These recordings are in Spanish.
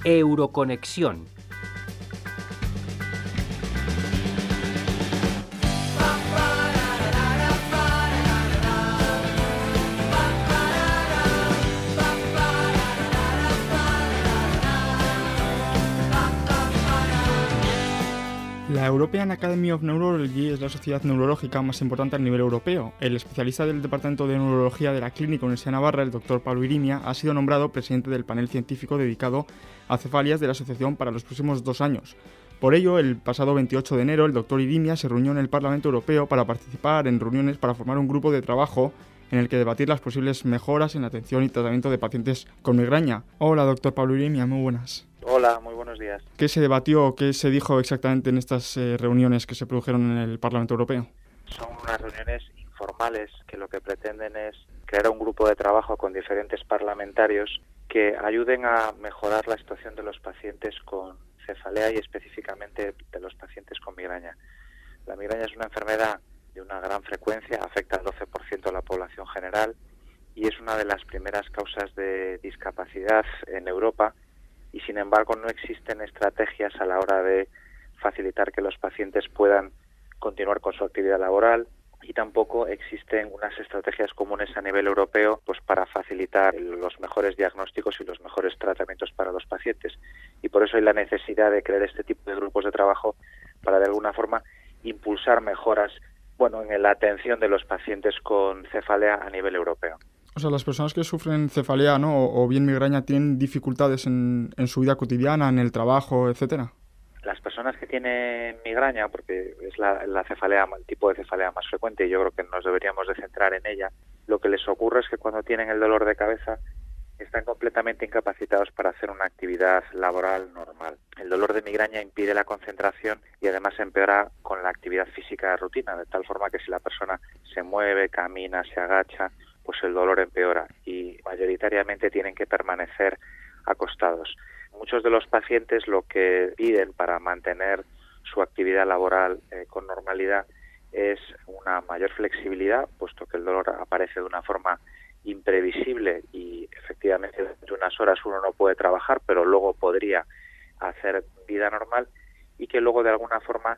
Euroconexión. La European Academy of Neurology es la sociedad neurológica más importante a nivel europeo. El especialista del Departamento de Neurología de la Clínica Universidad de Navarra, el Dr. Pablo Irimia, ha sido nombrado presidente del panel científico dedicado a cefalias de la asociación para los próximos 2 años. Por ello, el pasado 28 de enero, el Dr. Irimia se reunió en el Parlamento Europeo para participar en reuniones para formar un grupo de trabajo en el que debatir las posibles mejoras en la atención y tratamiento de pacientes con migraña. Hola, Dr. Pablo Irimia, muy buenas. Hola, muy buenos días. ¿Qué se debatió, qué se dijo exactamente en estas reuniones que se produjeron en el Parlamento Europeo? Son unas reuniones informales que lo que pretenden es crear un grupo de trabajo con diferentes parlamentarios que ayuden a mejorar la situación de los pacientes con cefalea y específicamente de los pacientes con migraña. La migraña es una enfermedad de una gran frecuencia, afecta al 12% de la población general y es una de las primeras causas de discapacidad en Europa. Y sin embargo no existen estrategias a la hora de facilitar que los pacientes puedan continuar con su actividad laboral y tampoco existen unas estrategias comunes a nivel europeo pues para facilitar los mejores diagnósticos y los mejores tratamientos para los pacientes. Y por eso hay la necesidad de crear este tipo de grupos de trabajo para de alguna forma impulsar mejoras en la atención de los pacientes con cefalea a nivel europeo. O sea, las personas que sufren cefalea, ¿no? o bien migraña, ¿tienen dificultades en su vida cotidiana, en el trabajo, etcétera? Las personas que tienen migraña, porque es la cefalea, el tipo de cefalea más frecuente, y yo creo que nos deberíamos de centrar en ella, lo que les ocurre es que cuando tienen el dolor de cabeza están completamente incapacitados para hacer una actividad laboral normal. El dolor de migraña impide la concentración y además empeora con la actividad física de rutina, de tal forma que si la persona se mueve, camina, se agacha, pues el dolor empeora y mayoritariamente tienen que permanecer acostados. Muchos de los pacientes lo que piden para mantener su actividad laboral con normalidad es una mayor flexibilidad, puesto que el dolor aparece de una forma imprevisible y efectivamente durante unas horas uno no puede trabajar, pero luego podría hacer vida normal y que luego de alguna forma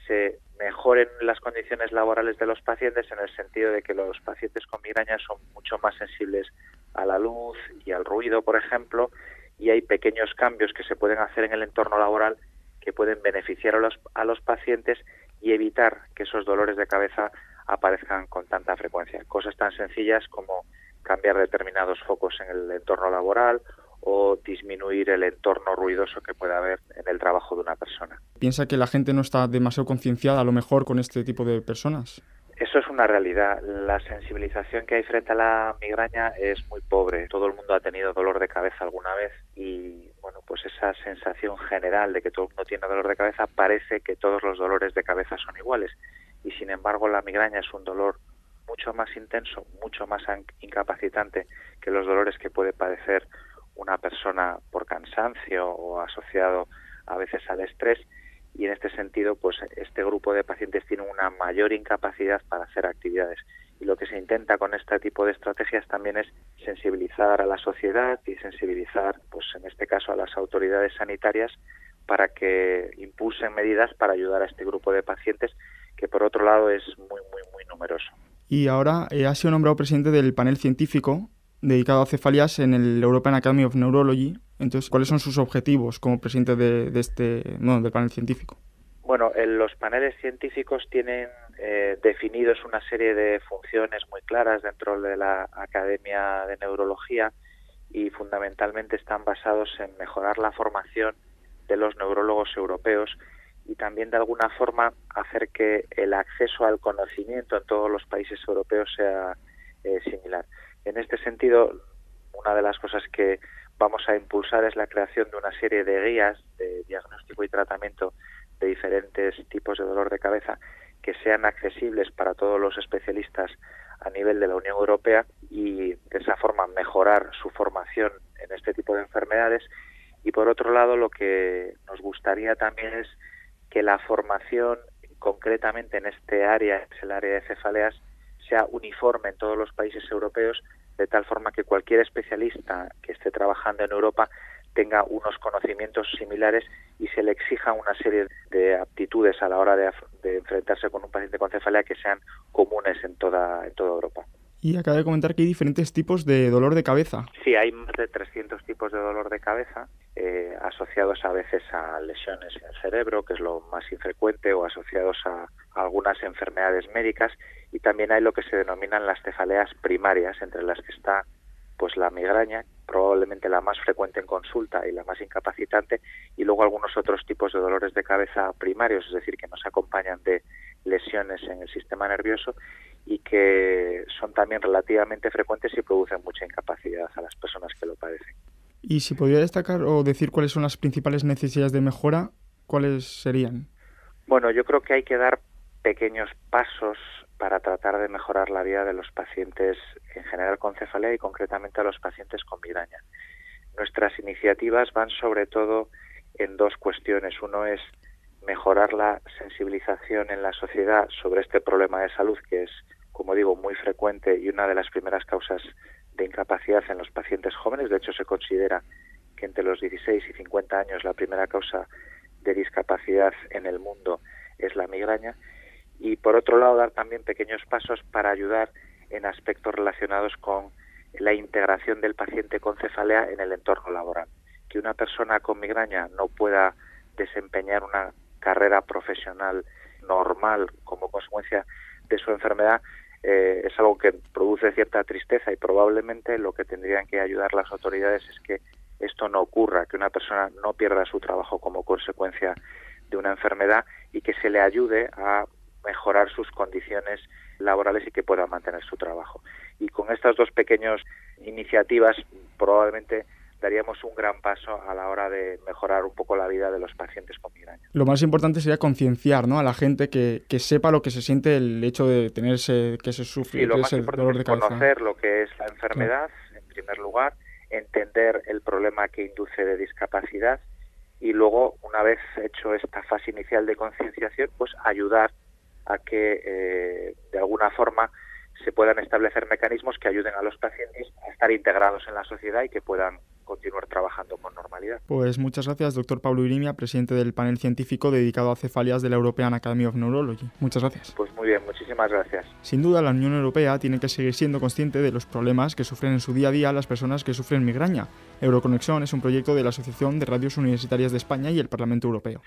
se mejoren las condiciones laborales de los pacientes en el sentido de que los pacientes con migraña son mucho más sensibles a la luz y al ruido, por ejemplo, y hay pequeños cambios que se pueden hacer en el entorno laboral que pueden beneficiar a los pacientes y evitar que esos dolores de cabeza aparezcan con tanta frecuencia. Cosas tan sencillas como cambiar determinados focos en el entorno laboral o disminuir el entorno ruidoso que pueda haber en el trabajo de una persona. ¿Piensa que la gente no está demasiado concienciada a lo mejor con este tipo de personas? Eso es una realidad. La sensibilización que hay frente a la migraña es muy pobre. Todo el mundo ha tenido dolor de cabeza alguna vez y pues esa sensación general de que todo el mundo tiene dolor de cabeza parece que todos los dolores de cabeza son iguales y sin embargo la migraña es un dolor mucho más intenso, mucho más incapacitante que los dolores que puede padecer una persona por cansancio o asociado a veces al estrés y en este sentido pues este grupo de pacientes tiene una mayor incapacidad para hacer actividades y lo que se intenta con este tipo de estrategias también es sensibilizar a la sociedad y sensibilizar pues en este caso a las autoridades sanitarias para que impulsen medidas para ayudar a este grupo de pacientes que por otro lado es muy numeroso. Y ahora ha sido nombrado presidente del panel científico dedicado a cefalias en el European Academy of Neurology. Entonces, ¿cuáles son sus objetivos como presidente del panel científico? Bueno, los paneles científicos tienen definidos una serie de funciones muy claras dentro de la Academia de Neurología y fundamentalmente están basados en mejorar la formación de los neurólogos europeos y también de alguna forma hacer que el acceso al conocimiento en todos los países europeos sea similar. En este sentido, una de las cosas que vamos a impulsar es la creación de una serie de guías de diagnóstico y tratamiento de diferentes tipos de dolor de cabeza que sean accesibles para todos los especialistas a nivel de la Unión Europea y de esa forma mejorar su formación en este tipo de enfermedades. Y por otro lado, lo que nos gustaría también es que la formación concretamente en este área, que es el área de cefaleas, sea uniforme en todos los países europeos, de tal forma que cualquier especialista que esté trabajando en Europa tenga unos conocimientos similares y se le exija una serie de aptitudes a la hora de enfrentarse con un paciente con cefalea que sean comunes en toda Europa. Y acaba de comentar que hay diferentes tipos de dolor de cabeza. Sí, hay más de 300 tipos de dolor de cabeza, asociados a veces a lesiones en el cerebro, que es lo más infrecuente, o asociados a algunas enfermedades médicas, y también hay lo que se denominan las cefaleas primarias, entre las que está pues la migraña, probablemente la más frecuente en consulta y la más incapacitante, y luego algunos otros tipos de dolores de cabeza primarios, es decir, que nos acompañan de lesiones en el sistema nervioso y que son también relativamente frecuentes y producen mucha incapacidad a las personas que lo padecen. Y si podría destacar o decir cuáles son las principales necesidades de mejora, ¿cuáles serían? Bueno, yo creo que hay que dar pequeños pasos para tratar de mejorar la vida de los pacientes en general con cefalea y concretamente a los pacientes con migraña. Nuestras iniciativas van sobre todo en dos cuestiones. Uno es mejorar la sensibilización en la sociedad sobre este problema de salud que es, como digo, muy frecuente y una de las primeras causas de incapacidad en los pacientes jóvenes. De hecho, se considera que entre los 16 y 50 años la primera causa de discapacidad en el mundo es la migraña. Y por otro lado, dar también pequeños pasos para ayudar en aspectos relacionados con la integración del paciente con cefalea en el entorno laboral. Que una persona con migraña no pueda desempeñar una carrera profesional normal como consecuencia de su enfermedad es algo que produce cierta tristeza y probablemente lo que tendrían que ayudar las autoridades es que esto no ocurra, que una persona no pierda su trabajo como consecuencia de una enfermedad y que se le ayude a mejorar sus condiciones laborales y que pueda mantener su trabajo. Y con estas dos pequeñas iniciativas probablemente daríamos un gran paso a la hora de mejorar un poco la vida de los pacientes con migraña. Lo más importante sería concienciar, ¿no?, a la gente que sepa lo que se siente el hecho de tenerse, que se sufre, sí, lo que más es el importante dolor de es cabeza. conocer lo que es la enfermedad, en primer lugar, entender el problema que induce de discapacidad y luego, una vez hecho esta fase inicial de concienciación, pues ayudar a que de alguna forma se puedan establecer mecanismos que ayuden a los pacientes a estar integrados en la sociedad y que puedan continuar trabajando con normalidad. Pues muchas gracias, doctor Pablo Irimia, presidente del panel científico dedicado a cefalias de la European Academy of Neurology. Muchas gracias. Pues muy bien, muchísimas gracias. Sin duda, la Unión Europea tiene que seguir siendo consciente de los problemas que sufren en su día a día las personas que sufren migraña. Euroconexión es un proyecto de la Asociación de Radios Universitarias de España y el Parlamento Europeo.